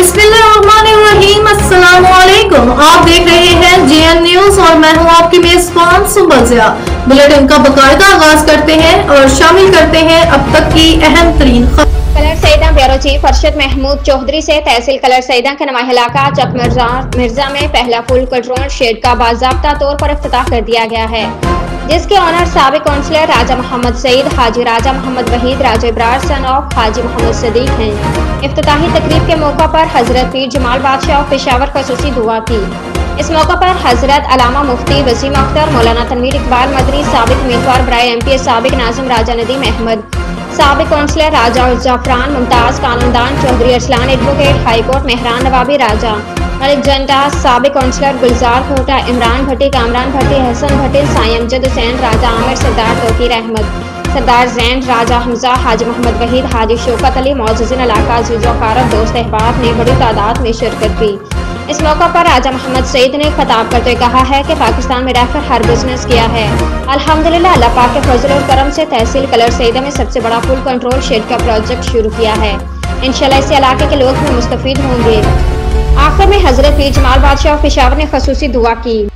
बिस्मिल्लाहिर्रहमानिर्रहीम। अस्सलामुअलैकुम। आप देख रहे हैं JN न्यूज और मैं हूं आपकी मेजबान सुबज़िया। बुलेटिन का बाकायदा आगाज करते हैं और शामिल करते हैं अब तक की अहम तरीन खबर। कलर सईदा ब्यूरो चीफ अरशद महमूद चौधरी से तहसील कलर सईदा के नुमाया इलाका चक मिर्जा में पहला फुल कंट्रोल शेड का बाज़ाब्ता तौर पर इफ्तिताह कर दिया गया है, जिसके ऑनर साबिक councillor Raja Mohammad Saeed, Haji Raja Mohammad Waheed, Raja Ibrar son of Haji Mohammad Sadiq हैं। इफ्तिताही तकरीब के मौका पर हजरत पीर जमाल बादशाह ऑफ पेशावर खसूसी दुआ की। इस मौका पर हजरत अलामा मुफ्ती वसीम अख्तर, मौलाना तनवीर इकबाल मदरी, साबिक उम्मीदवार बराए MPA साबिक नाजिम राजा नदीम अहमद, साबिक काउंसलर राजा जाफरान, मुमताज कानूनदान चौधरी अरसलान, एडवोकेट हाईकोर्ट मेहरान नवाबी राजा मलिक जंटा, साबिक काउंसलर गुलजार कोटा, इमरान भट्टी, कामरान भट्टी, हसन भट्टी, साई अमजद हुसैन, राजा आमिर, सरदार तौकीर अहमद, सरदार जैन, राजा हमजा, हाजी मोहम्मद वहीद, हाजी शौकत अली, मौजूदीन इलाका अज़ीज़ व अक़ारब, दोस्त अहबाब ने बड़ी तादाद में शिरकत की। इस मौका पर राजा मोहम्मद सईद ने खिताब करते हुए कहा है कि पाकिस्तान में रहकर हर बिजनेस किया है। अल्हम्दुलिल्लाह, अल्लाह पाक के फजल और करम से तहसील कलर सईदा में सबसे बड़ा फुल कंट्रोल शेड का प्रोजेक्ट शुरू किया है। इंशाल्लाह इससे इलाके के लोग भी मुस्तफीद होंगे। आखिर में हजरत पीर जमाल बादशाह पेशावर ने खसूसी दुआ की।